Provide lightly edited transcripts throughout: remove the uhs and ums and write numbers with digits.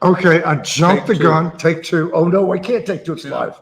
Okay, I jumped the gun. Take two. Oh, no, I can't take two. It's live.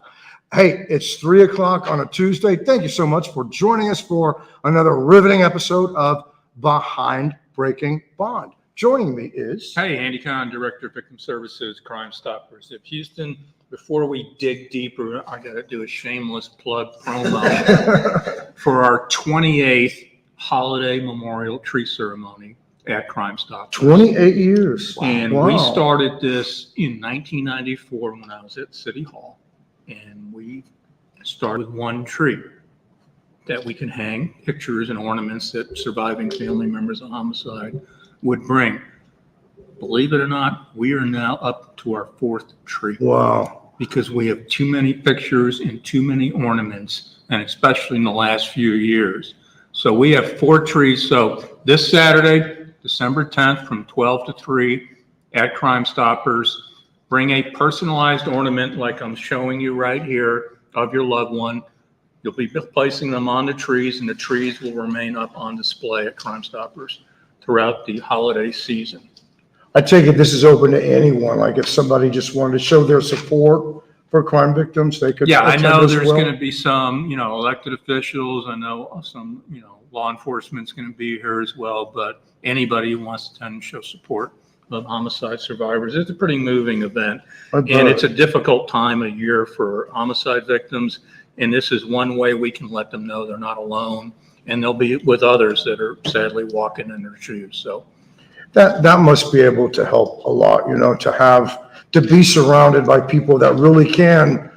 Hey, it's 3 o'clock on a Tuesday. Thank you so much for joining us for another riveting episode of Behind Breaking Bond. Joining me is... Hey, Andy Kahan, Director of Victim Services, Crime Stoppers of Houston. Before we dig deeper, I got to do a shameless plug promo for our 28th holiday memorial tree ceremony at Crime Stoppers. 28 years. And we started this in 1994 when I was at City Hall. And we started with one tree that we can hang pictures and ornaments that surviving family members of homicide would bring. Believe it or not, we are now up to our fourth tree. Wow. Because we have too many pictures and too many ornaments, and especially in the last few years. So we have 4 trees. So this Saturday, December 10th from 12 to 3 at Crime Stoppers, bring a personalized ornament like I'm showing you right here of your loved one. You'll be placing them on the trees, and the trees will remain up on display at Crime Stoppers throughout the holiday season. I take it this is open to anyone. Like if somebody just wanted to show their support for crime victims, they could. Yeah, I know there's going to be some, elected officials. I know some, law enforcement's going to be here as well. But anybody who wants to attend and show support of homicide survivors, it's a pretty moving event, and it's a difficult time of year for homicide victims. And this is one way we can let them know they're not alone, and they'll be with others that are sadly walking in their shoes. So that must be able to help a lot, to be surrounded by people that really can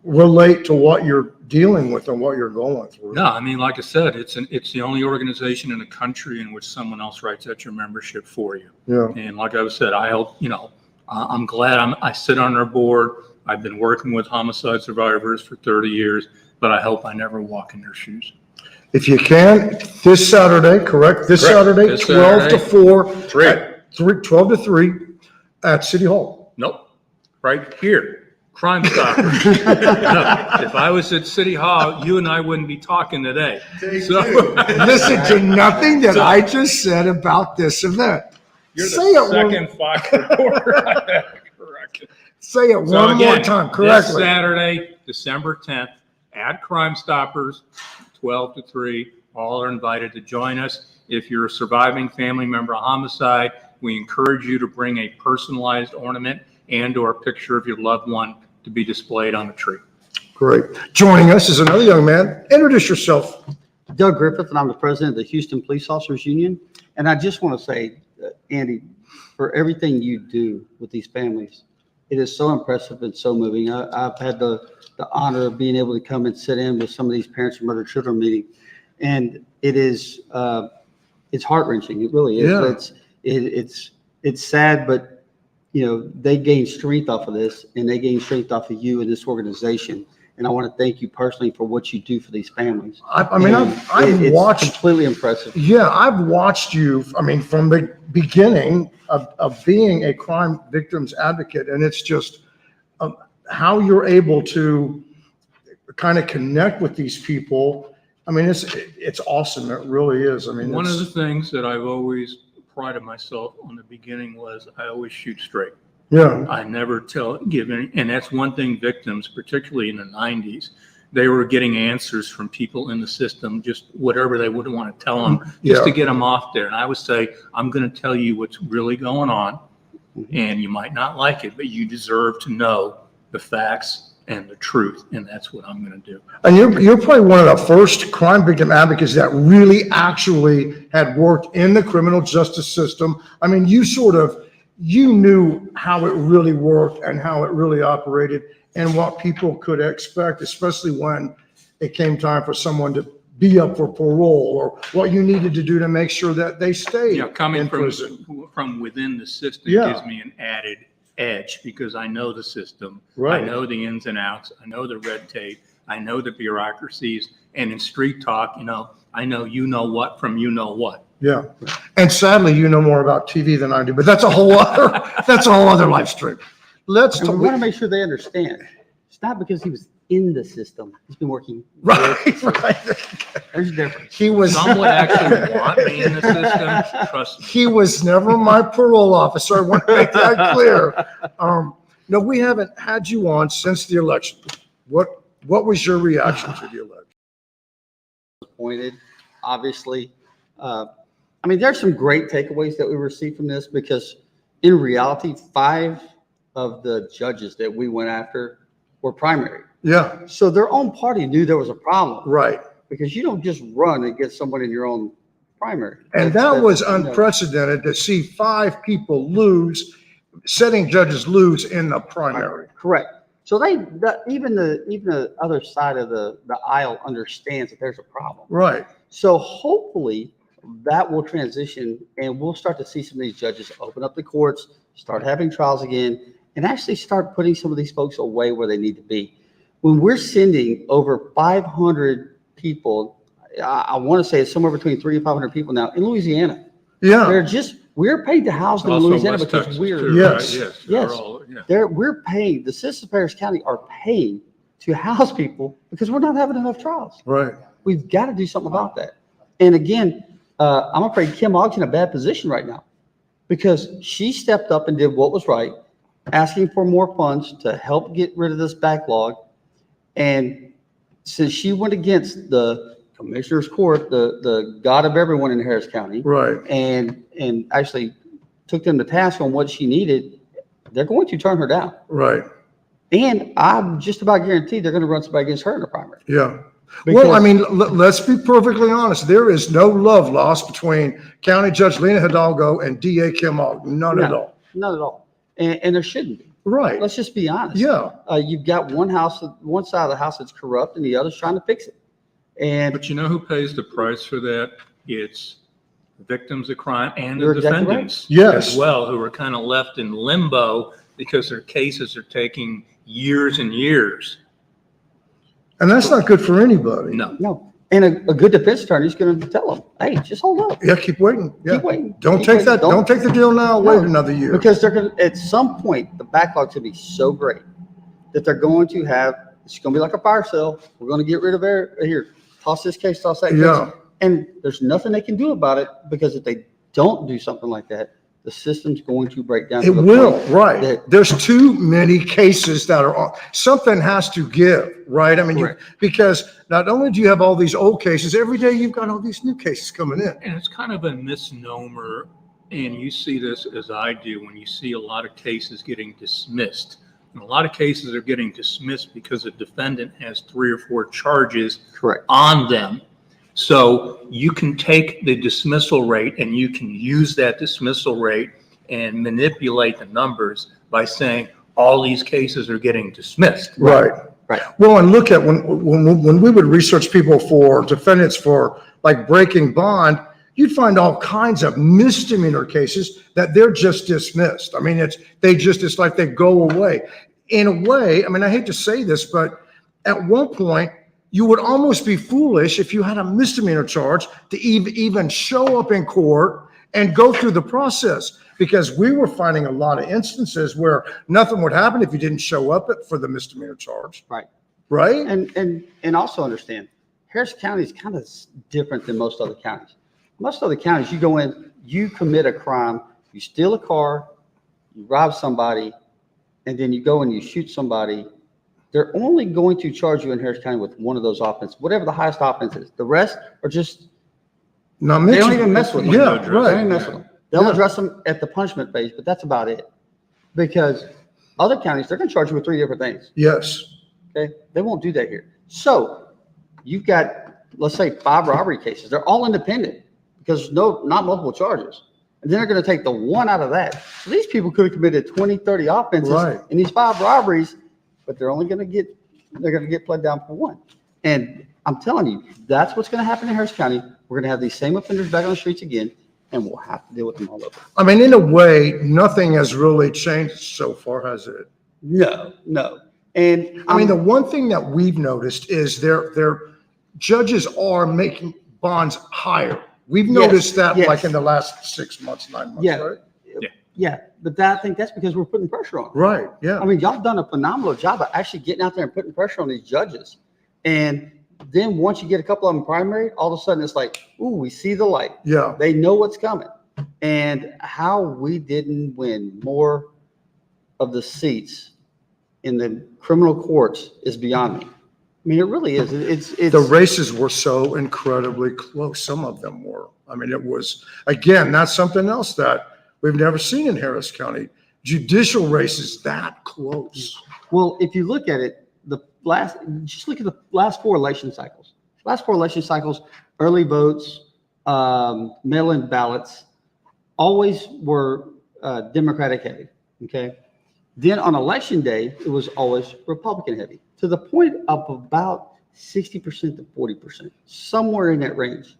relate to what you're dealing with and what you're going through. No, I mean, like I said, it's the only organization in the country in which someone else writes out your membership for you. Yeah. And like I said, I help, I'm glad I sit on their board. I've been working with homicide survivors for 30 years, but I hope I never walk in their shoes. If you can, this Saturday, correct? This Saturday, this 12 Saturday, to 4. 3. 12 to 3 at City Hall. Nope. Right here. Crime Stoppers. If I was at City Hall, you and I wouldn't be talking today. So, listen to nothing that I just said about this event. You're the second Fox reporter. Say it one more time correctly. This Saturday, December 10th, at Crime Stoppers, 12 to 3. All are invited to join us. If you're a surviving family member of homicide, we encourage you to bring a personalized ornament and or a picture of your loved one to be displayed on the tree. Great. Joining us is another young man. Introduce yourself. Doug Griffith, and I'm the president of the Houston Police Officers Union. And I just want to say, Andy, for everything you do with these families, it is so impressive and so moving. I've had the honor of being able to come and sit in with some of these parents of murdered children meeting, and it is it's heart-wrenching. It really is. Yeah. It's sad, but they gain strength off of this, and they gain strength off of you and this organization. And I want to thank you personally for what you do for these families. I've watched. Completely impressive. Yeah, I've watched you. From the beginning of being a crime victims advocate, and it's just how you're able to kind of connect with these people. It's awesome. It really is. One of the things that I've always prided myself on the beginning was I always shoot straight. Yeah. I never give any, and that's one thing victims, particularly in the 90s, they were getting answers from people in the system, just whatever they would want to tell them, just to get them off there. And I would say, I'm going to tell you what's really going on, and you might not like it, but you deserve to know the facts and the truth, and that's what I'm going to do. And you're probably one of the first crime victim advocates that really actually had worked in the criminal justice system. You knew how it really worked and how it really operated and what people could expect, especially when it came time for someone to be up for parole, or what you needed to do to make sure that they stayed coming in prison. From within the system gives me an added edge because I know the system. Right. I know the ins and outs. I know the red tape. I know the bureaucracies. And in street talk, I know what from what. Yeah. And sadly, you know more about TV than I do, but that's a whole other live stream. We want to make sure they understand. It's not because he was in the system. He's been working. Right, right. There's a difference. He was, Some would actually want me in the system, trust me. he was never my parole officer. I want to make that clear. No, we haven't had you on since the election. What was your reaction to the election? Disappointed, obviously. I mean, there's some great takeaways that we received from this because in reality, 5 of the judges that we went after were primary. Yeah, So their own party knew there was a problem right. because you don't just run and get someone in your own primary. And That's- that was you know, unprecedented to see 5 people lose, sitting judges lose in the primary. Correct. So even the other side of the aisle understands that there's a problem. Right, So hopefully that will transition and we'll start to see some of these judges open up the courts, start having trials again, and actually start putting some of these folks away where they need to be. When we're sending over 500 people, I want to say it's somewhere between 300 and 500 people now in Louisiana. yeah, We're paid to house them in Also Louisiana West because Texas we're, too, Yes. right? Yes. Yes. they're all- yeah. we're paying, the citizens of Harris County are paying to house people because we're not having enough trials. right. We've got to do something about that. And again, I'm afraid Kim Ogg's in a bad position right now because she stepped up and did what was right, asking for more funds to help get rid of this backlog. And since she went against the commissioner's court, the God of everyone in Harris County, Right, and actually took them to task on what she needed, they're going to turn her down. right, And I'm just about guaranteed they're going to run somebody against her in the primary. yeah. Well, Because- I mean, let's be perfectly honest. There is no love lost between County Judge Lena Hidalgo and DA Kim Ogg. None at No. all. Not at all. And there shouldn't be. Right, Let's just be honest. yeah, You've got one side of the house that's corrupt and the other's trying to fix it. And But you know who pays the price for that? It's victims of crime and You're the exactly right. defendants Yes. as well, who are kind of left in limbo because their cases are taking years and years. and that's not good for anybody. No. no, and a good defense attorney is going to tell them, hey, just hold up. Yeah, keep waiting. Yeah. Keep waiting. Don't Keep take waiting. that, don't take the deal now, wait No. another year. Because they're going to, at some point, the backlog's going to be so great that they're going to have, it's going to be like a fire sale. We're going to get rid of here, toss this case, toss that case. Yeah. And there's nothing they can do about it because if they don't do something like that, the system's going to break down. It to the will, point right. that- There's too many cases that are, something has to give, right? I mean, Correct. because not only do you have all these old cases, every day you've got all these new cases coming in. And it's kind of a misnomer, and you see this as I do, when you see a lot of cases getting dismissed. And a lot of cases are getting dismissed because a defendant has 3 or 4 charges Correct. on them. So you can take the dismissal rate and you can use that dismissal rate and manipulate the numbers by saying all these cases are getting dismissed. Right. Right. Well, and look at when we would research people for defendants for like breaking bond, you'd find all kinds of misdemeanor cases that they're just dismissed. I mean, it's like they go away. In a way, I mean, I hate to say this, but at one point, you would almost be foolish if you had a misdemeanor charge to even show up in court and go through the process, because we were finding a lot of instances where nothing would happen if you didn't show up for the misdemeanor charge. Right. Right? And also understand, Harris County is kind of different than most other counties. Most other counties, you go in, you commit a crime, you steal a car, you rob somebody, and then you go and you shoot somebody. They're only going to charge you in Harris County with one of those offenses, whatever the highest offense is. The rest are just, Not they don't mention- even mess with them. Yeah, They don't right. even mess with them. They'll Yeah. address them at the punishment phase, but that's about it. Because other counties, they're going to charge you with 3 different things. Yes. Okay, they won't do that here. So you've got, let's say, 5 robbery cases. They're all independent because not multiple charges. And then they're going to take the one out of that. So these people could have committed 20, 30 offenses Right. in these 5 robberies, but they're only going to get pled down for 1. And I'm telling you, that's what's going to happen in Harris County. We're going to have these same offenders back on the streets again, and we'll have to deal with them all over. I mean, in a way, nothing has really changed so far, has it? No. And I mean, the one thing that we've noticed is their judges are making bonds higher. We've Yes, noticed that yes. like in the last 6 months, 9 months, Yeah. right? Yeah, but I think that's because we're putting pressure on them. Right, yeah. I mean, y'all done a phenomenal job of actually getting out there and putting pressure on these judges. And then once you get a couple of them primary, all of a sudden it's like, ooh, we see the light. Yeah. They know what's coming. And how we didn't win more of the seats in the criminal courts is beyond me. I mean, it really is. It's The races were so incredibly close. Some of them were. I mean, it was, again, that's something else that we've never seen in Harris County. Judicial races that close. Well, if you look at it, just look at the last 4 election cycles. Last 4 election cycles, early votes, mail-in ballots, always were Democratic heavy. Okay. Then on election day, it was always Republican heavy, to the point of about 60% to 40%, somewhere in that range.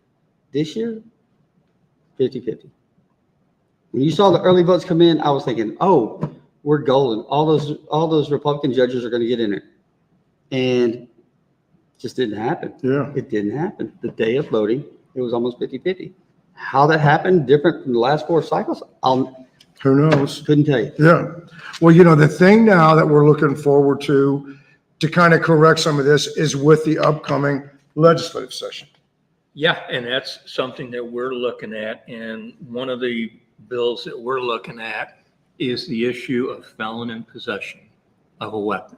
This year, 50-50. When you saw the early votes come in, I was thinking, oh, we're golden. All those Republican judges are going to get in there. And it just didn't happen. Yeah. It didn't happen. The day of voting, it was almost 50-50. How that happened, different from the last 4 cycles, Who knows? couldn't tell you. Yeah. Well, you know, the thing now that we're looking forward to kind of correct some of this is with the upcoming legislative session. Yeah, and that's something that we're looking at. And one of the bills that we're looking at is the issue of felon in possession of a weapon.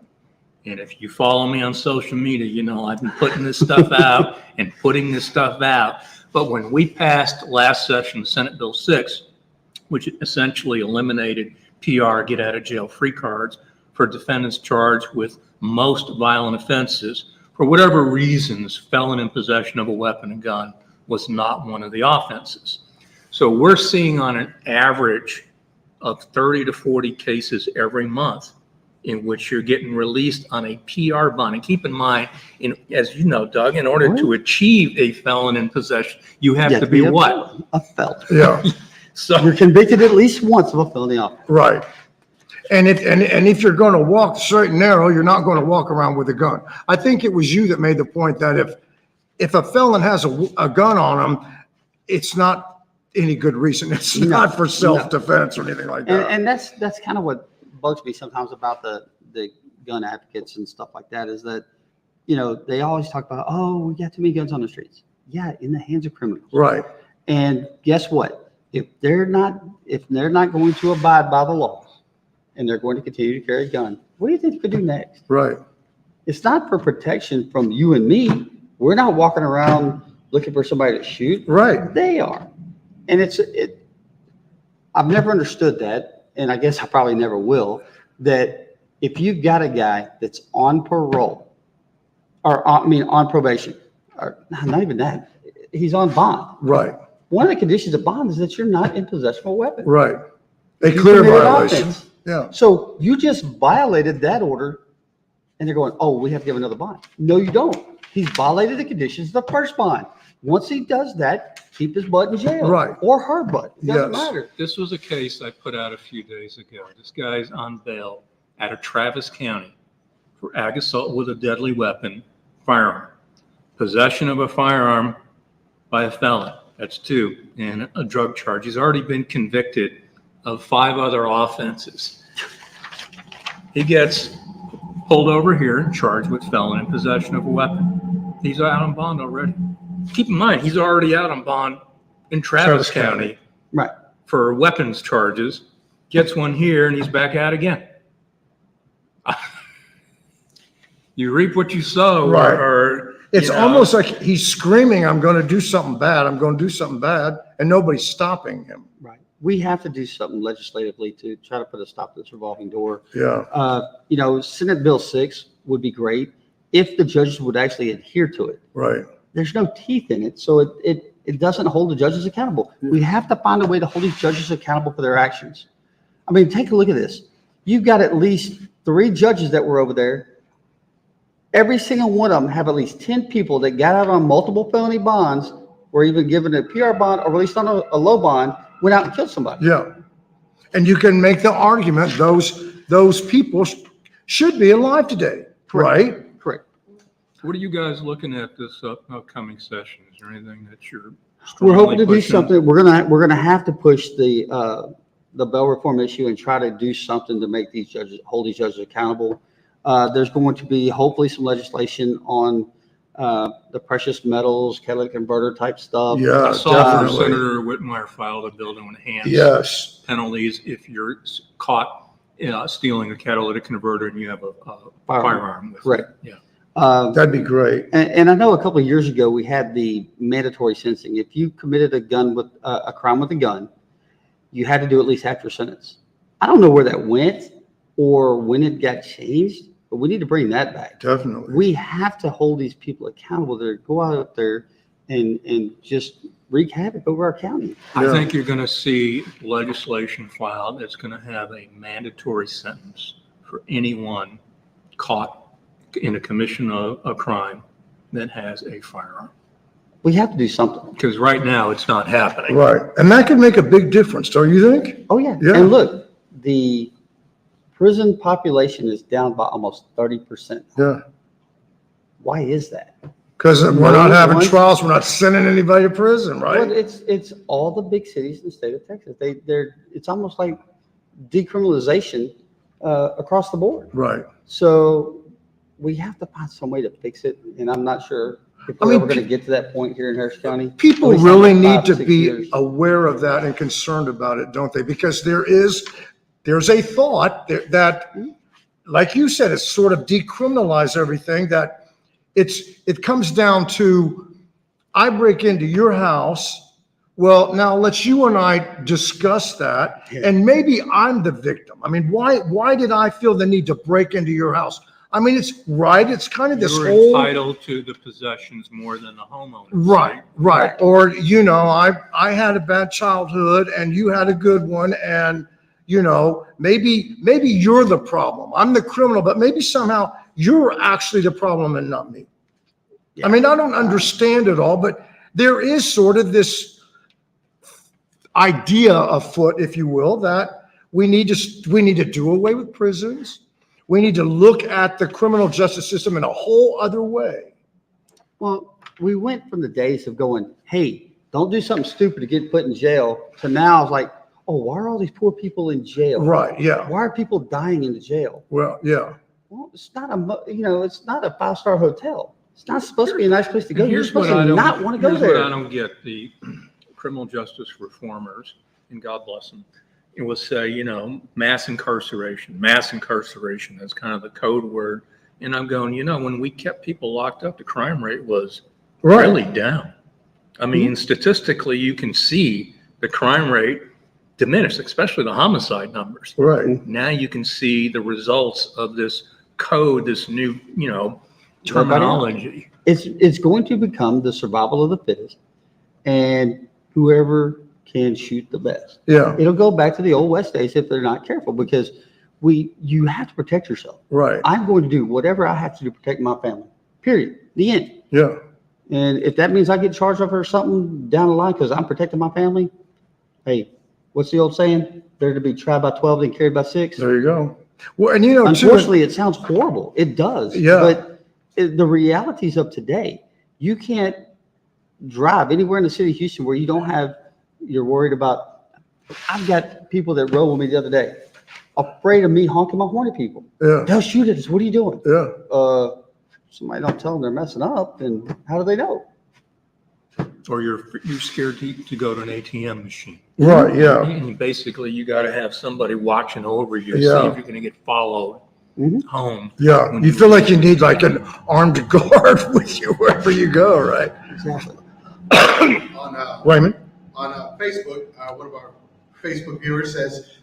And if you follow me on social media, you know I've been putting this stuff out and putting this stuff out. But when we passed last session, Senate Bill 6, which essentially eliminated PR, get out of jail free cards for defendants charged with most violent offenses, for whatever reasons, felon in possession of a weapon and gun was not one of the offenses. So we're seeing on an average of 30 to 40 cases every month in which you're getting released on a PR bond. And keep in mind, as you know, Doug, in order to achieve a felon in possession, you have to be what? A felon. Yeah. So You're convicted at least once of a felony offense. Right. And if you're going to walk straight and narrow, you're not going to walk around with a gun. I think it was you that made the point that if a felon has a gun on him, it's not any good reason. It's not for self-defense or anything like that. And that's kind of what bugs me sometimes about the gun advocates and stuff like that, is that, you know, they always talk about, oh, we got too many guns on the streets. Yeah, in the hands of criminals. Right. And guess what? If they're not going to abide by the law and they're going to continue to carry a gun, what do you think you could do next? Right. It's not for protection from you and me. We're not walking around looking for somebody to shoot. Right. They are. And I've never understood that, and I guess I probably never will, that if you've got a guy that's on parole, or on probation, or not even that, he's on bond. Right. One of the conditions of bond is that you're not in possession of a weapon. Right. A You clear committed violation. offense. Yeah. So you just violated that order, and they're going, oh, we have to give another bond. No, you don't. He's violated the conditions of the first bond. Once he does that, keep his butt in jail. Right. Or her butt. It doesn't Yes. matter. this was a case I put out a few days ago. This guy's on bail out of Travis County for ag assault with a deadly weapon, firearm. Possession of a firearm by a felon, that's 2, and a drug charge. He's already been convicted of 5 other offenses. He gets pulled over here and charged with felon in possession of a weapon. He's out on bond already. Keep in mind, he's already out on bond in Travis County Right. for weapons charges, gets one here, and he's back out again. You reap what you sow. Right. Or It's you know, almost like he's screaming, I'm going to do something bad. I'm going to do something bad. And nobody's stopping him. Right. We have to do something legislatively to try to put a stop to this revolving door. Yeah. You know, Senate Bill 6 would be great if the judges would actually adhere to it. Right. There's no teeth in it, so it doesn't hold the judges accountable. We have to find a way to hold these judges accountable for their actions. I mean, take a look at this. You've got at least 3 judges that were over there. Every single one of them have at least 10 people that got out on multiple felony bonds, or even given a PR bond, or released on a low bond, went out and killed somebody. Yeah. And you can make the argument those people should be alive today. Correct. Right. Correct. What are you guys looking at this upcoming session? Is there anything that you're We're hoping to do pushing? something. We're gonna have to push the the bail reform issue and try to do something to make these judges, hold these judges accountable. There's going to be hopefully some legislation on the precious metals, catalytic converter type stuff. Yeah, I saw where definitely. Senator Whitmire filed a bill to enhance Yes, penalties if you're caught stealing a catalytic converter and you have a firearm with Right. it. Yeah. that'd be great. And I know a couple of years ago, we had the mandatory sentencing. If you committed a crime with a gun, you had to do at least half your sentence. I don't know where that went or when it got changed, but we need to bring that back. Definitely. We have to hold these people accountable that go out there and just wreak havoc over our county. I Yeah. think you're going to see legislation filed that's going to have a mandatory sentence for anyone caught in a commission of a crime that has a firearm. We have to do something. Because right now, it's not happening. Right. And that could make a big difference, don't you think? Oh, yeah. Yeah. And look, the prison population is down by almost 30%. Yeah. Why is that? Because we're not having One- trials, we're not sending anybody to prison, Well, right? it's all the big cities in the state of Texas. It's almost like decriminalization across the board. Right. So we have to find some way to fix it, and I'm not sure if I we're mean, ever going to get to that point here in Harris County. People At least really in need 5, to 6 be years. aware of that and concerned about it, don't they? Because there's a thought that, like you said, it's sort of decriminalize everything, that it comes down to, I break into your house. Well, now let's you and I discuss that, and maybe I'm the victim. I mean, why did I feel the need to break into your house? I mean, it's right. It's kind of this You're whole. entitled to the possessions more than the homeowner. Right. Or, I had a bad childhood and you had a good one, and, maybe you're the problem. I'm the criminal, but maybe somehow you're actually the problem and not me. I mean, I don't understand it all, but there is sort of this idea afoot, if you will, that we need to do away with prisons. We need to look at the criminal justice system in a whole other way. Well, we went from the days of going, hey, don't do something stupid to get put in jail, to now it's like, oh, why are all these poor people in jail? Right. Yeah. Why are people dying in the jail? Well, yeah. Well, it's not it's not a 5-star hotel. It's not supposed to be a nice place to go. You're Here's supposed what I to don't, not want to go here's what I there. don't get. The criminal justice reformers, and God bless them, it will say, mass incarceration. Mass incarceration is kind of the code word. And I'm going, when we kept people locked up, the crime rate was Right. really down. I mean, statistically, you can see the crime rate diminish, especially the homicide numbers. Right. Now you can see the results of this code, this new, terminology. It's going to become the survival of the fittest, and whoever can shoot the best. Yeah. It'll go back to the old West days if they're not careful, because you have to protect yourself. Right. I'm going to do whatever I have to do to protect my family. Period. The end. Yeah. And if that means I get charged up for something down the line because I'm protecting my family, hey, what's the old saying? Better to be tried by 12 than carried by 6. There you go. Well, and Unfortunately, it sounds horrible. It does. Yeah. But the realities of today, you can't drive anywhere in the city of Houston where you're worried about. I've got people that rode with me the other day, afraid of me honking my horn at people. Yeah. They'll shoot at us. What are you doing? Yeah. Somebody don't tell them they're messing up, then how do they know? Or you're scared to go to an ATM machine. Right. Yeah. And basically, you got to have somebody watching over you to see Yeah. if you're going to get followed Mhm. home. Yeah. You feel like you need like an armed guard with you wherever you go, right? Exactly. On Raymond? Facebook, one of our Facebook viewers says,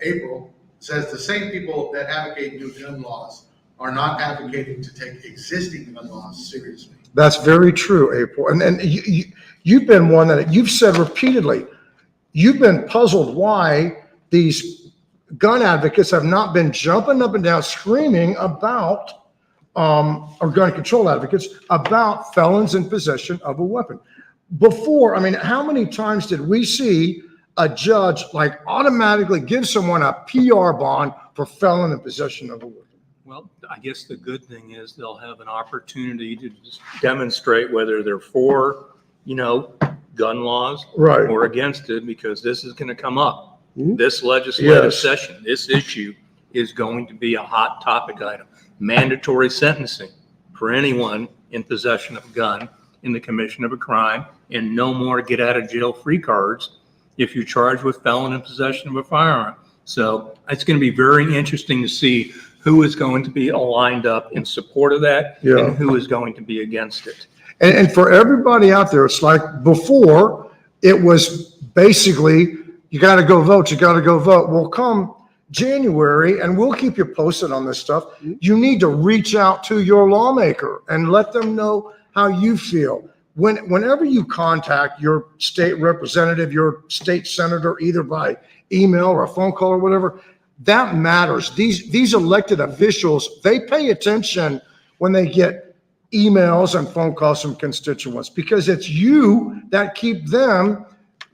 April says the same people that advocate new gun laws are not advocating to take existing gun laws seriously. That's very true, April. And you've been one that you've said repeatedly, you've been puzzled why these gun advocates have not been jumping up and down screaming about, or gun control advocates, about felons in possession of a weapon. Before, I mean, how many times did we see a judge like automatically give someone a PR bond for felon in possession of a weapon? Well, I guess the good thing is they'll have an opportunity to just demonstrate whether they're for, gun laws Right. or against it, because this is going to come up. this legislative Yes. session, this issue is going to be a hot topic item. Mandatory sentencing for anyone in possession of a gun in the commission of a crime, and no more get out of jail free cards if you're charged with felon in possession of a firearm. So it's going to be very interesting to see who is going to be lined up in support of that Yeah. and who is going to be against it. And for everybody out there, it's like before, it was basically, you got to go vote, you got to go vote. Well, come January, and we'll keep you posted on this stuff, you need to reach out to your lawmaker and let them know how you feel. Whenever you contact your state representative, your state senator, either by email or a phone call or whatever, that matters. These elected officials, they pay attention when they get emails and phone calls from constituents, because it's you that keep them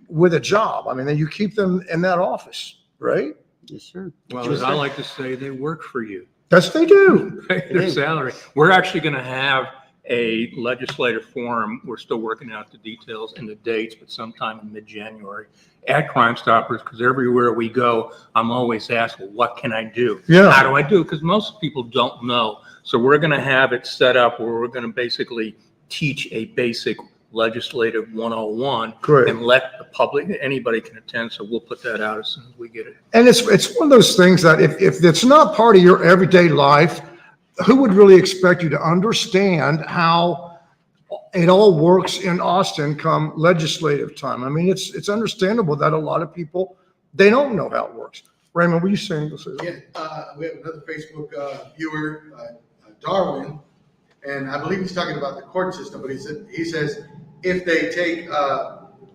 with a job. I mean, you keep them in that office, right? Yes, sir. Well, as I like to say, they work for you. Yes, they do. Pay their salary. We're actually going to have a legislative forum. We're still working out the details and the dates, but sometime in mid-January at Crime Stoppers, because everywhere we go, I'm always asked, well, what can I do? Yeah. How do I do it? Because most people don't know. So we're going to have it set up where we're going to basically teach a basic legislative 101 Great. and let the public, anybody can attend. So we'll put that out as soon as we get it. And it's one of those things that if it's not part of your everyday life, who would really expect you to understand how it all works in Austin come legislative time? I mean, it's understandable that a lot of people, they don't know how it works. Raymond, were you saying? Yeah, we have another Facebook viewer, Darwin, and I believe he's talking about the court system, but he says if they take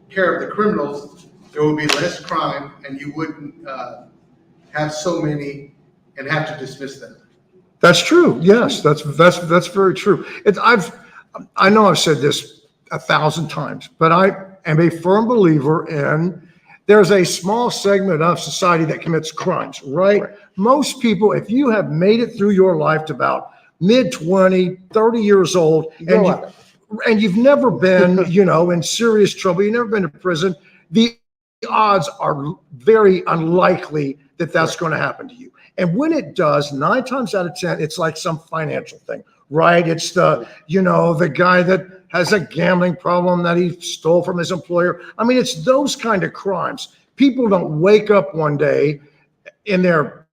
care of the criminals, there will be less crime, and you wouldn't have so many and have to dismiss them. That's true. Yes, that's very true. I know I've said this 1,000 times, but I am a firm believer in there's a small segment of society that commits crimes, right? Most people, if you have made it through your life to about mid-20, 30 years old, and you've never been, in serious trouble, you've never been to prison, the odds are very unlikely that that's going to happen to you. And when it does, 9 times out of 10, it's like some financial thing, right? It's the guy that has a gambling problem that he stole from his employer. I mean, it's those kind of crimes. People don't wake up one day in their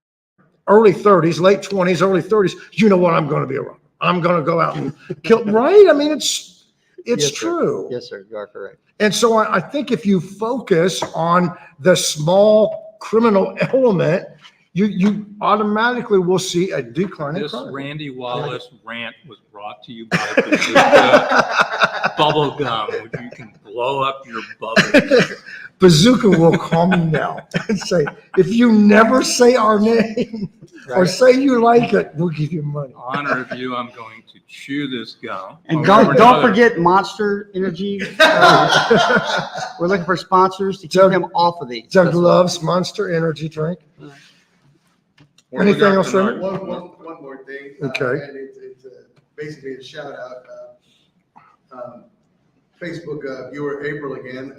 early 30s, late 20s, early 30s, you know what, I'm going to be a robber. I'm going to go out and kill, right? I mean, it's Yes, true. Sir. Yes, sir. You are correct. And so I think if you focus on the small criminal element, you automatically will see a decline in This crime. Randy Wallace rant was brought to you by Bazooka Bubble Gum, which you can blow up your bubbles. Bazooka will call me now and say, if you never say our name or say you like it, we'll give you money. Honor of you, I'm going to chew this gum. And Over don't another- forget Monster Energy. We're looking for sponsors to keep Doug- them off of these. Doug loves Monster Energy drink. What do we Anything got else, tonight? Randy? One more thing. Okay. And it's basically a shout out. Facebook viewer April again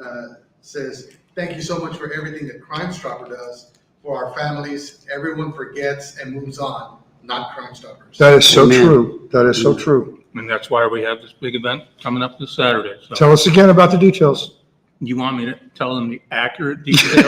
says, thank you so much for everything that Crime Stopper does for our families. Everyone forgets and moves on, not Crime Stoppers. That is so Amen. true. That is so true. And that's why we have this big event coming up this Saturday. So Tell us again about the details. you want me to tell them the accurate details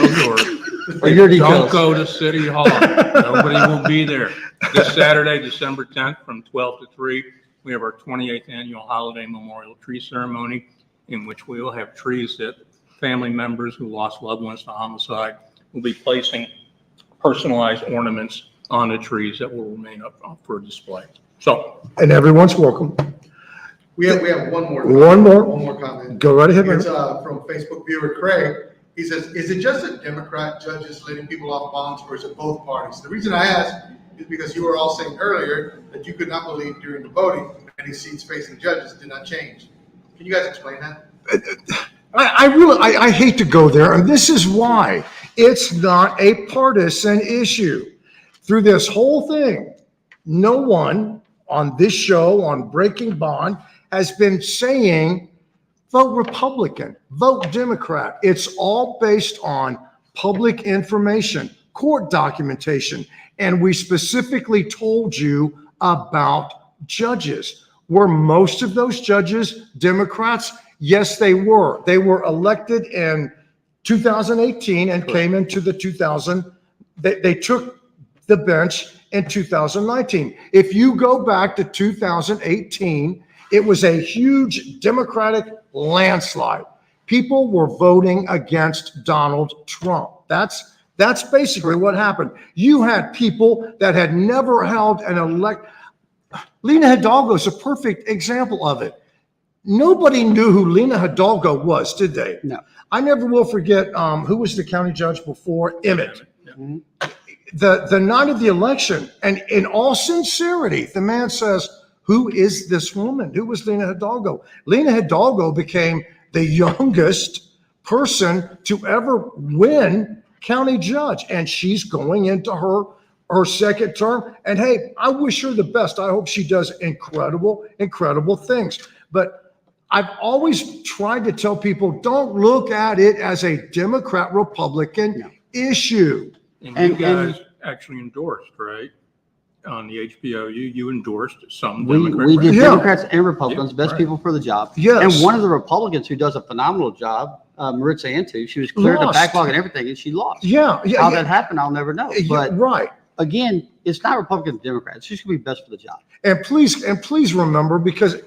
Or your don't details. go to City Hall. Nobody will be there. This Saturday, December 10th from 12 to 3, we have our 28th annual holiday memorial tree ceremony in which we will have trees that family members who lost loved ones to homicide will be placing personalized ornaments on the trees that will remain up for display. So And everyone's welcome. We have one more. One more. One more comment. Go right ahead, It's man. from Facebook viewer Craig. He says, is it just that Democrat judges letting people off bonds, or is it both parties? The reason I ask is because you were all saying earlier that you could not believe during the voting many seats facing judges did not change. Can you guys explain that? I hate to go there, and this is why. It's not a partisan issue. Through this whole thing, no one on this show, on Breaking Bond, has been saying, vote Republican, vote Democrat. It's all based on public information, court documentation, and we specifically told you about judges. Were most of those judges Democrats? Yes, they were. They were elected in 2018 and came into the they took the bench in 2019. If you go back to 2018, it was a huge Democratic landslide. People were voting against Donald Trump. That's basically what happened. You had people that had never held an Lena Hidalgo is a perfect example of it. Nobody knew who Lena Hidalgo was, did they? No. I never will forget who was the county judge before? Emmett. The night of the election, and in all sincerity, the man says, who is this woman? Who was Lena Hidalgo? Lena Hidalgo became the youngest person to ever win county judge, and she's going into her second term. And hey, I wish her the best. I hope she does incredible things. But I've always tried to tell people, don't look at it as a Democrat-Republican issue. And you guys actually endorsed, right? On the HBOU, you endorsed some We Democrats. did Yeah. Democrats and Republicans, best right. people for the job. Yes. And one of the Republicans who does a phenomenal job, Maritza Antu, she was cleared the Lost. backlog and everything, and she lost. Yeah, yeah, How yeah. that happened, I'll never know. But Right. again, it's not Republicans, Democrats. She's going to be best for the job. And please remember, because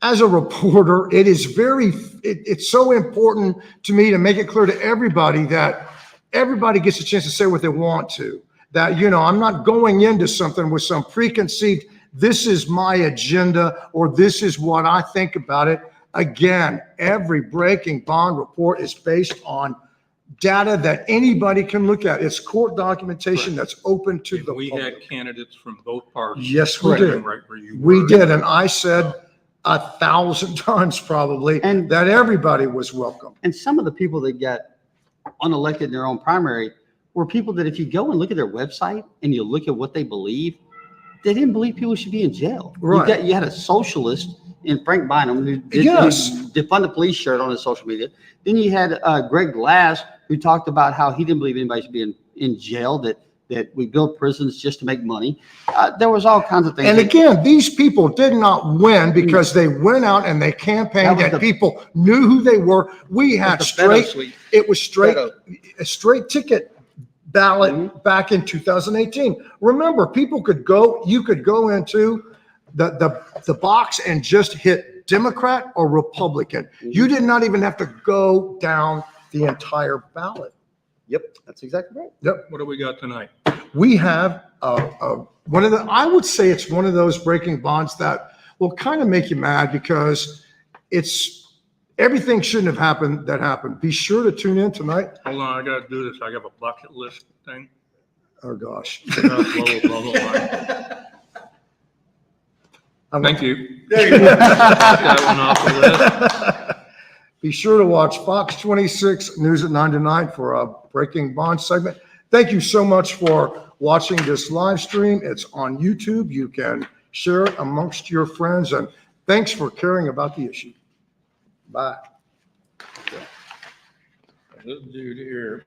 as a reporter, it's so important to me to make it clear to everybody that everybody gets a chance to say what they want to. That, I'm not going into something with some preconceived, this is my agenda, or this is what I think about it. Again, every breaking bond report is based on data that anybody can look at. It's court documentation that's open to the We public. had candidates from both parties. Yes, we sitting did. Right where you We were. did, and I said 1,000 times probably And- that everybody was welcome. And some of the people that got unelected in their own primary were people that if you go and look at their website and you look at what they believe, they didn't believe people should be in jail. Right. You had a socialist in Frank Bynum who Yes. defund the police shirt on his social media. Then you had Greg Glass who talked about how he didn't believe anybody should be in jail, that we built prisons just to make money. There was all kinds of things. And again, these people did not win because they went out and they campaigned That was and people knew who they were. We had That's the Beto straight, suite. it was straight, Beto. a straight ticket ballot back in 2018. Remember, you could go into the box and just hit Democrat or Republican. You did not even have to go down the entire ballot. Yep, that's exactly right. Yep. What do we got tonight? We have I would say it's one of those breaking bonds that will kind of make you mad because everything shouldn't have happened that happened. Be sure to tune in tonight. Hold on, I gotta do this. I got a bucket list thing. Oh, gosh. Blah, blah, blah, blah. Thank you. There you go. That one off the list. Be sure to watch Fox 26 News at 9 to 9 for a breaking bond segment. Thank you so much for watching this live stream. It's on YouTube. You can share it amongst your friends, and thanks for caring about the issue. Bye. This dude here.